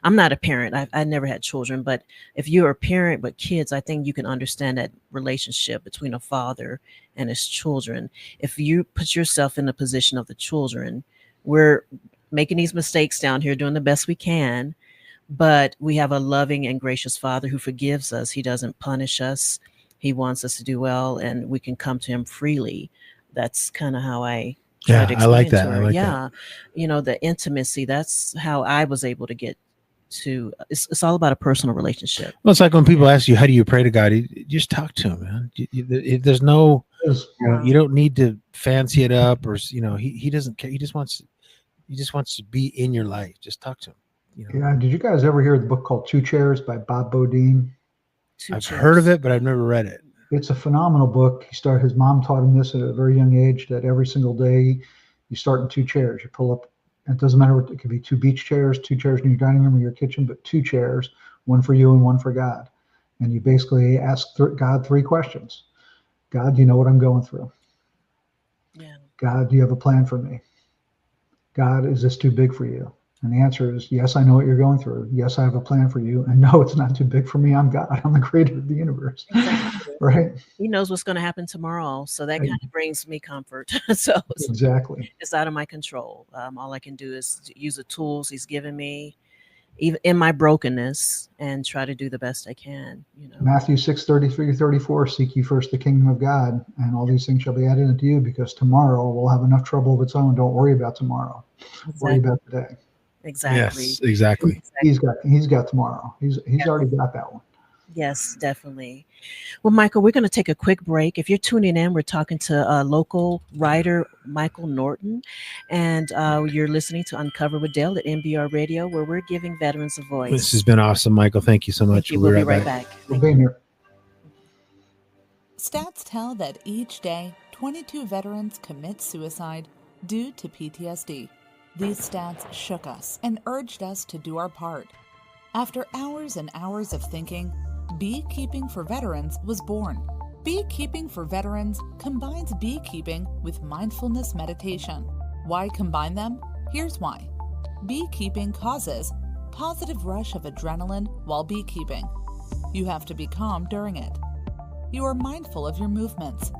I'm not a parent. I never had children, but if you're a parent with kids, I think you can understand that relationship between a father and his children. If you put yourself in the position of the children, we're making these mistakes down here, doing the best we can, but we have a loving and gracious father who forgives us. He doesn't punish us. He wants us to do well, and we can come to him freely. That's kind of how I try to explain I like that. to her. The intimacy, that's how I was able to get to. It's all about a personal relationship. Well, it's like when people ask you, how do you pray to God? You just talk to him, man. There's no, you don't need to fancy it up, or he doesn't care. He just wants to be in your life. Just talk to him. Yeah. Did you guys ever hear the book called Two Chairs by Bob Bodine? I've heard of it, but I've never read it. It's a phenomenal book. His mom taught him this at a very young age, that every single day you start in two chairs. You pull up, and it doesn't matter what, it could be two beach chairs, two chairs in your dining room or your kitchen, but two chairs, one for you and one for God. And you basically ask God three questions. God, do you know what I'm going through? Yeah. God, do you have a plan for me? God, is this too big for you? And the answer is, yes, I know what you're going through. Yes, I have a plan for you. And no, it's not too big for me. I'm God. I'm the creator of the universe. Exactly. Right? He knows what's going to happen tomorrow. So that kind of brings me comfort. So exactly. It's out of my control. All I can do is use the tools he's given me, even in my brokenness, and try to do the best I can. Matthew 6:33-34, seek ye first the kingdom of God, and all these things shall be added unto you, because tomorrow will have enough trouble of its own. Don't worry about tomorrow. Exactly. Worry about today. Exactly. Yes, exactly. He's got tomorrow. He's already got that one. Yes, definitely. Well, Michael, we're going to take a quick break. If you're tuning in, we're talking to local writer Michael Norton, and you're listening to Uncover with Dale at NBR Radio, where we're giving veterans a voice. This has been awesome, Michael. Thank you so much. We'll be right back. We'll be here. Stats tell that each day, 22 veterans commit suicide due to PTSD. These stats shook us and urged us to do our part. After hours and hours of thinking, Beekeeping for Veterans was born. Beekeeping for Veterans combines beekeeping with mindfulness meditation. Why combine them? Here's why. Beekeeping causes positive rush of adrenaline while beekeeping. You have to be calm during it. You are mindful of your movements.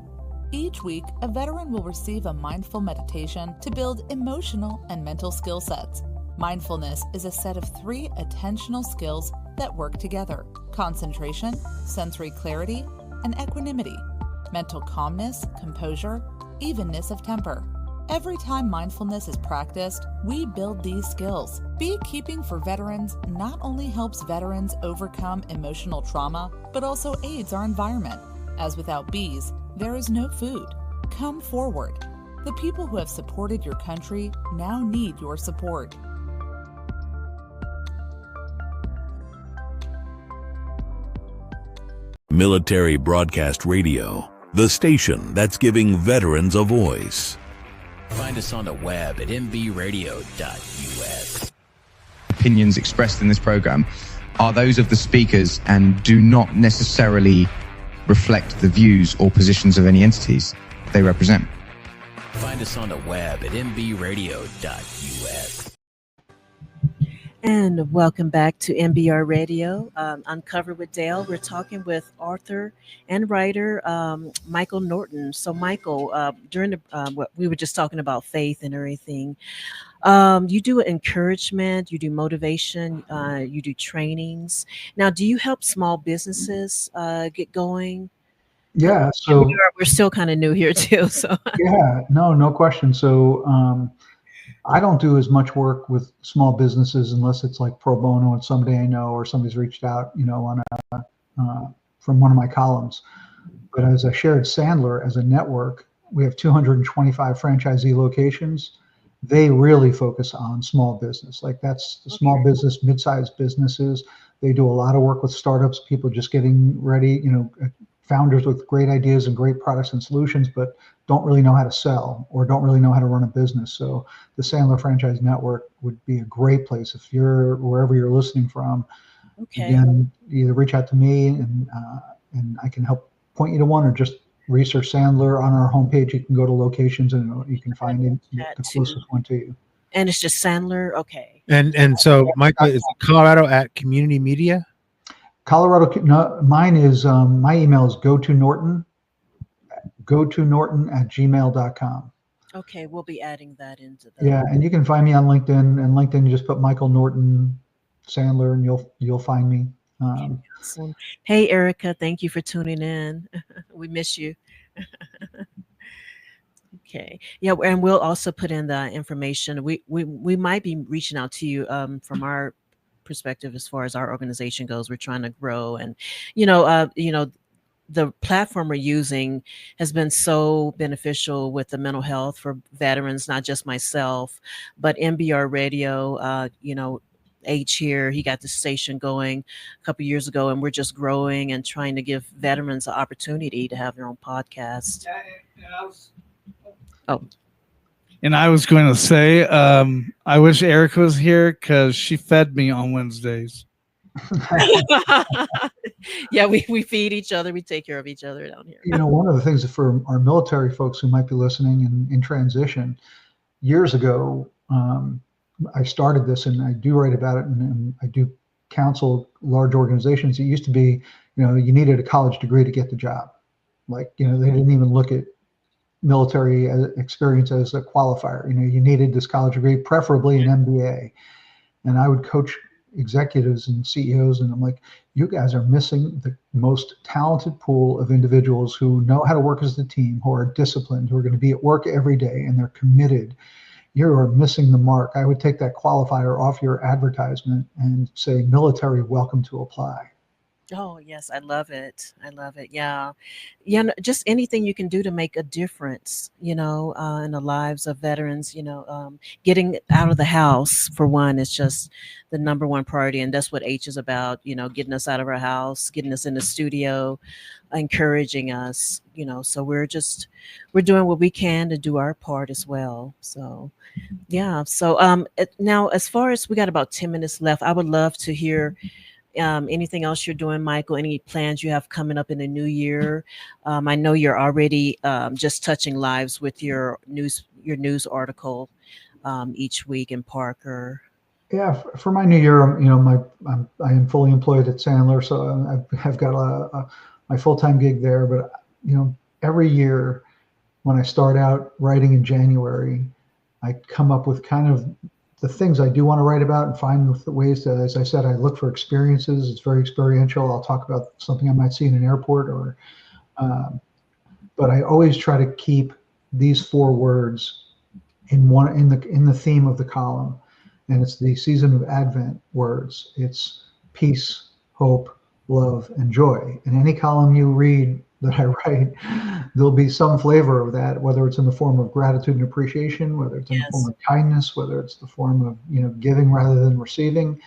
Each week, a veteran will receive a mindful meditation to build emotional and mental skill sets. Mindfulness is a set of 3 attentional skills that work together: concentration, sensory clarity, and equanimity, mental calmness, composure, evenness of temper. Every time mindfulness is practiced, we build these skills. Beekeeping for Veterans not only helps veterans overcome emotional trauma, but also aids our environment, as without bees, there is no food. Come forward. The people who have supported your country now need your support. Military Broadcast Radio, the station that's giving veterans a voice. Find us on the web at mbradio.us. Opinions expressed in this program are those of the speakers and do not necessarily reflect the views or positions of any entities they represent. Find us on the web at mbradio.us. And welcome back to NBR Radio, Uncover with Dale. We're talking with author and writer Michael Norton. So, Michael, during the what we were just talking about faith and everything, you do encouragement, you do motivation, you do trainings. Now, do you help small businesses get going? Yeah, so we're still kind of new here too. So yeah, no question. So I don't do as much work with small businesses unless it's like pro bono and somebody I know or somebody's reached out, on from one of my columns. But as a shared Sandler, as a network, we have 225 franchisee locations. They really focus on small business. Like that's the small business, mid-sized businesses. They do a lot of work with startups, people just getting ready, founders with great ideas and great products and solutions, but don't really know how to sell or don't really know how to run a business. So the Sandler Franchise Network would be a great place if you're wherever you're listening from. Okay. Again, either reach out to me and I can help point you to one, or just research Sandler on our homepage. You can go to locations and you can find the closest one to you. And it's just Sandler. Okay. And so Michael is Colorado at Community Media. Colorado. No, mine is my email is go to Norton at gmail.com. Okay, we'll be adding that into the. Yeah, and you can find me on LinkedIn. And LinkedIn, you just put Michael Norton Sandler, and you'll find me. Awesome. Hey, Erica, thank you for tuning in. We miss you. Okay. Yeah, and we'll also put in the information. We might be reaching out to you from our perspective as far as our organization goes. We're trying to grow, and the platform we're using has been so beneficial with the mental health for veterans, not just myself, but MBR Radio, H here, he got the station going a couple years ago, and we're just growing and trying to give veterans an opportunity to have their own podcast. And I was going to say, I wish Erica was here because she fed me on Wednesdays. Yeah, we feed each other. We take care of each other down here. One of the things for our military folks who might be listening in transition, years ago, I started this, and I do write about it, and I do counsel large organizations. It used to be, you needed a college degree to get the job. They didn't even look at military experience as a qualifier. You needed this college degree, preferably an MBA. And I would coach executives and CEOs, and I'm like, you guys are missing the most talented pool of individuals who know how to work as a team, who are disciplined, who are going to be at work every day, and they're committed. You are missing the mark. I would take that qualifier off your advertisement and say, military, welcome to apply. Oh, yes. I love it. Yeah. Just anything you can do to make a difference, in the lives of veterans, getting out of the house, for one, is just the number one priority. And that's what H is about, getting us out of our house, getting us in the studio, encouraging us, so we're doing what we can to do our part as well. So, yeah. So now, as far as we got about 10 minutes left, I would love to hear anything else you're doing, Michael, any plans you have coming up in the new year. I know you're already just touching lives with your news article each week in Parker. Yeah, for my new year, I am fully employed at Sandler, so I've got my full-time gig there. But every year when I start out writing in January, I come up with kind of the things I do want to write about and find the ways to, as I said, I look for experiences. It's very experiential. I'll talk about something I might see in an airport, but I always try to keep these 4 words in the theme of the column, and it's the season of Advent words. It's peace, hope, love, and joy. In any column you read that I write, there'll be some flavor of that, whether it's in the form of gratitude and appreciation, whether it's in the form of kindness, whether it's the form of giving rather than receiving.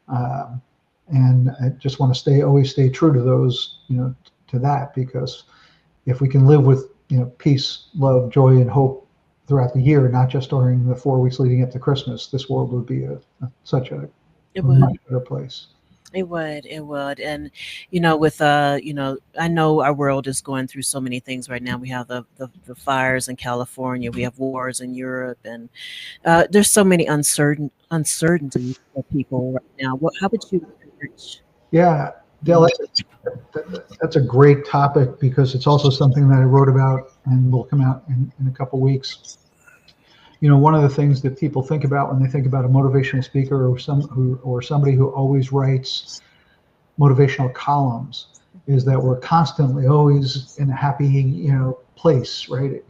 And I just want to always stay true to those, to that, because if we can live with peace, love, joy, and hope throughout the year, not just during the 4 weeks leading up to Christmas, this world would be such a much better place. It would. And, with, I know our world is going through so many things right now. We have the fires in California. We have wars in Europe. And there's so many uncertainties for people right now. How would you encourage? Yeah, Dale, that's a great topic, because it's also something that I wrote about and will come out in a couple weeks. One of the things that people think about when they think about a motivational speaker or somebody who always writes motivational columns is that we're constantly always in a happy, place, right?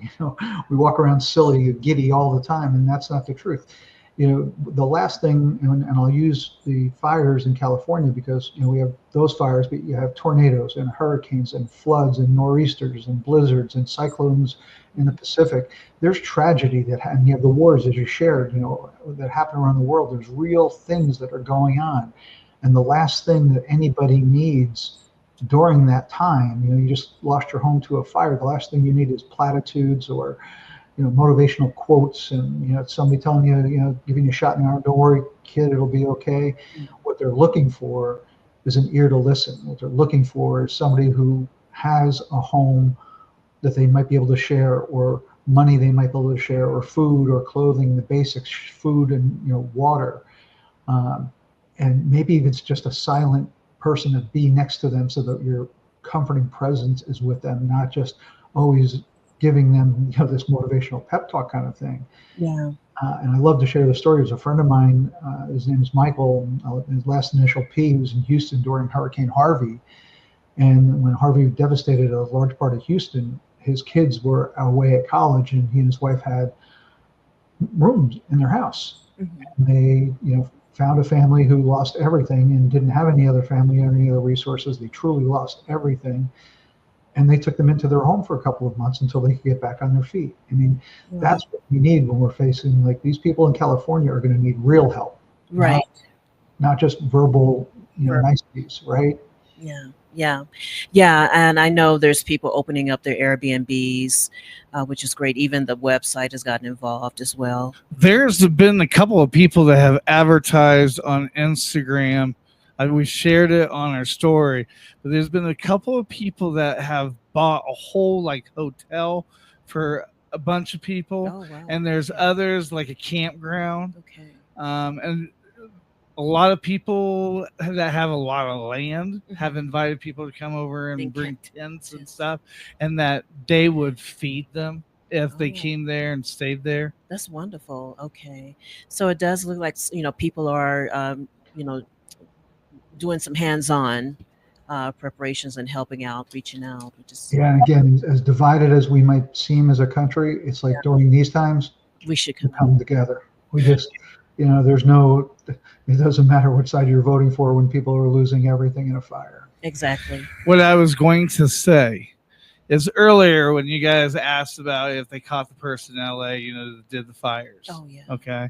We walk around silly, giddy all the time, and that's not the truth. The last thing, and I'll use the fires in California, because we have those fires, but you have tornadoes and hurricanes and floods and nor'easters and blizzards and cyclones in the Pacific. There's tragedy and you have the wars, as you shared, that happen around the world. There's real things that are going on, and the last thing that anybody needs during that time, you just lost your home to a fire. The last thing you need is platitudes or, motivational quotes and, somebody telling you, giving you a shot in the arm, don't worry, kid, it'll be okay. What they're looking for is an ear to listen. What they're looking for is somebody who has a home that they might be able to share, or money they might be able to share, or food or clothing, the basics, food and, water. And maybe if it's just a silent person to be next to them so that your comforting presence is with them, not just always giving them this motivational pep talk kind of thing. Yeah. And I love to share the story. There's a friend of mine, his name is Michael, his last initial P. He was in Houston during Hurricane Harvey. And when Harvey devastated a large part of Houston, his kids were away at college, and he and his wife had rooms in their house. Mm-hmm. And they, found a family who lost everything and didn't have any other family or any other resources. They truly lost everything. And they took them into their home for a couple of months until they could get back on their feet. I mean, that's what we need when we're facing, like, these people in California are going to need real help. Right. Not just verbal, niceties, right? Yeah. And I know there's people opening up their Airbnbs, which is great. Even the website has gotten involved as well. There's been a couple of people that have advertised on Instagram. We shared it on our story, but there's been a couple of people that have bought a whole hotel for a bunch of people. Oh, wow. And there's others like a campground. Okay. And a lot of people that have a lot of land have invited people to come over and bring tents and stuff, and that they would feed them if they came there and stayed there. That's wonderful. Okay. So it does look like, people are, doing some hands-on preparations and helping out, reaching out. And again, as divided as we might seem as a country, it's like during these times, we should come together. We just, it doesn't matter which side you're voting for when people are losing everything in a fire. Exactly. What I was going to say is earlier when you guys asked about if they caught the person in LA, that did the fires. Oh, yeah. Okay.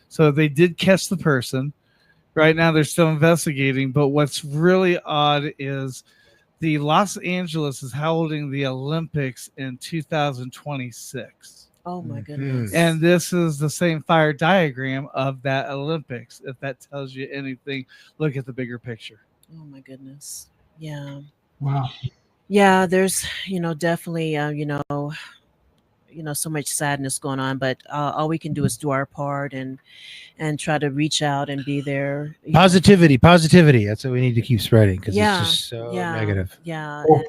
So they did catch the person. Right now they're still investigating, but what's really odd is the Los Angeles is holding the Olympics in 2026. Oh my goodness. And this is the same fire diagram of that Olympics. If that tells you anything, look at the bigger picture. Oh my goodness. Yeah. Wow. Yeah, there's, definitely, so much sadness going on, but all we can do is do our part and try to reach out and be there. Positivity. That's what we need to keep spreading, because it's just so negative. Yeah. Hope.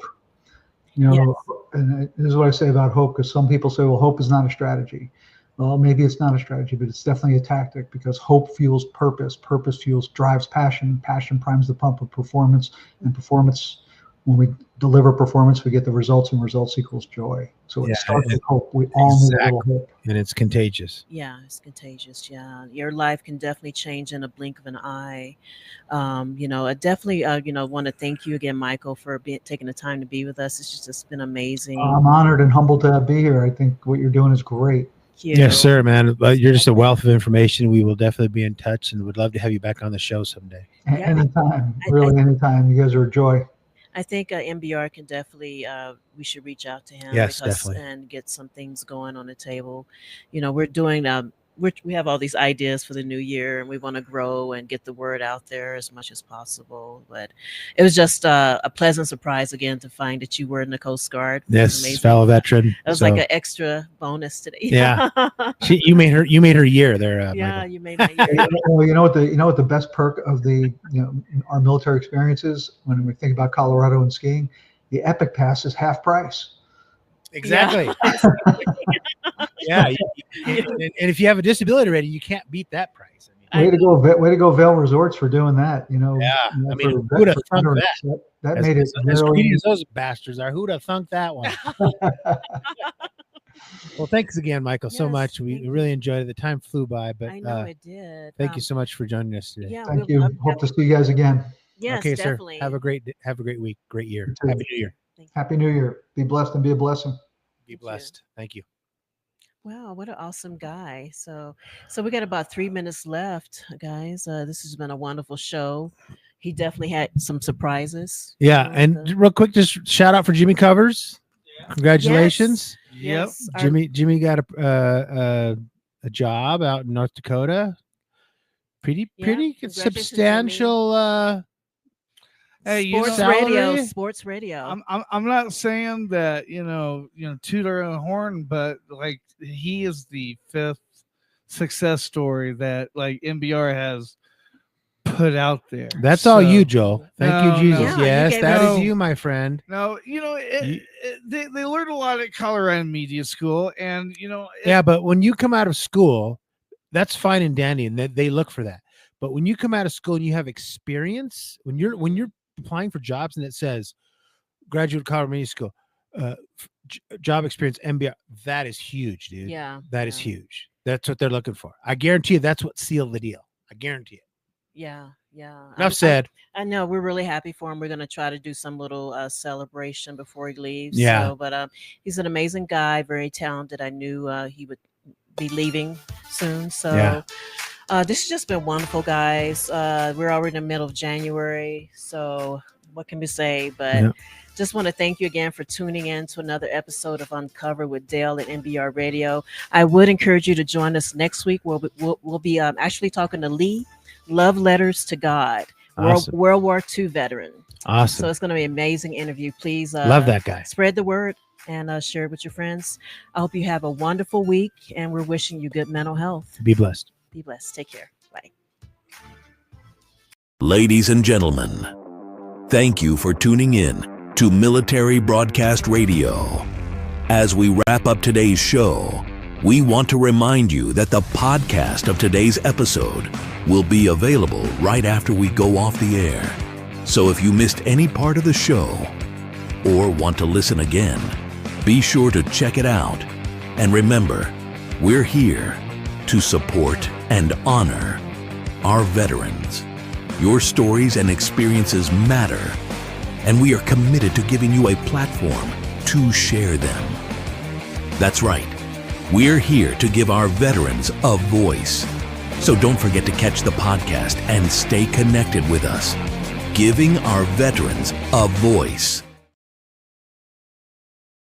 And this is what I say about hope, because some people say, well, hope is not a strategy. Well, maybe it's not a strategy, but it's definitely a tactic, because hope fuels purpose. Purpose drives passion. Passion primes the pump of performance, and performance, when we deliver performance, we get the results, and results equals joy. So it starts with hope. We all need a little hope. And it's contagious. Yeah, it's contagious. Yeah. Your life can definitely change in a blink of an eye. I definitely, want to thank you again, Michael, for taking the time to be with us. It's been amazing. I'm honored and humbled to be here. I think what you're doing is great. Yes, sir, man. You're just a wealth of information. We will definitely be in touch, and would love to have you back on the show someday. Anytime. Anytime. You guys are a joy. I think MBR can definitely, we should reach out to him. Yes, definitely. And get some things going on the table. We're doing, we have all these ideas for the new year, and we want to grow and get the word out there as much as possible. But it was just a pleasant surprise again to find that you were in the Coast Guard. Yes, fellow veteran. It was like an extra bonus today. Yeah, you made her year there. Yeah, Michael. you made my year. Well, you know what the best perk of the our military experience is when we think about Colorado and skiing. The Epic Pass is half price. Exactly. Yeah. And if you have a disability rating, you can't beat that price. Way to go, Vail Resorts, for doing that. Yeah. I mean, who'd have thunk that? That made it as greedy as those bastards are. Who'd have thunk that one? Well, thanks again, Michael, so much. We really enjoyed it. The time flew by, but I know it did. Thank you so much for joining us today. Yeah, thank you. Hope to see you guys again. Yes, okay, definitely. Sir. Have a great week, great year. Happy New Year. Happy New Year. Be blessed and be a blessing. Be blessed. Thank you. Wow, what an awesome guy. So we got about 3 minutes left, guys. This has been a wonderful show. he definitely had some surprises. Yeah, and real quick, just shout out for Jimmy Covers. Yeah. Congratulations. Yes. Jimmy got a job out in North Dakota. Pretty substantial. Hey, sports radio. I'm not saying that toot our own horn, but like he is the 5th success story that like NBR has put out there. That's all you, Joel. Thank you, Jesus. Yes, that is you, my friend. No, they learned a lot at Colorado Media School, and yeah, but when you come out of school, that's fine and dandy, and they look for that. But when you come out of school and you have experience, when you're applying for jobs and it says graduate Colorado Media School, job experience, MBA, that is huge, dude. Yeah, that is huge. That's what they're looking for. I guarantee you, that's what sealed the deal. I guarantee it. Yeah. Enough said. I know we're really happy for him. We're going to try to do some little celebration before he leaves. Yeah. So, but he's an amazing guy, very talented. I knew he would be leaving soon. So this has just been wonderful, guys. We're already in the middle of January. So what can we say? But just want to thank you again for tuning in to another episode of Uncover with Dale at NBR Radio. I would encourage you to join us next week. We'll be actually talking to Lee. Love Letters to God, awesome. World War II veteran. Awesome. So it's going to be an amazing interview. Please love that guy. Spread the word and share it with your friends. I hope you have a wonderful week, and we're wishing you good mental health. Be blessed. Be blessed. Take care. Bye. Ladies and gentlemen, thank you for tuning in to Military Broadcast Radio. As we wrap up today's show, we want to remind you that the podcast of today's episode will be available right after we go off the air. So if you missed any part of the show or want to listen again, be sure to check it out. And remember, we're here to support and honor our veterans. Your stories and experiences matter, and we are committed to giving you a platform to share them. That's right. We're here to give our veterans a voice. So don't forget to catch the podcast and stay connected with us. Giving our veterans a voice.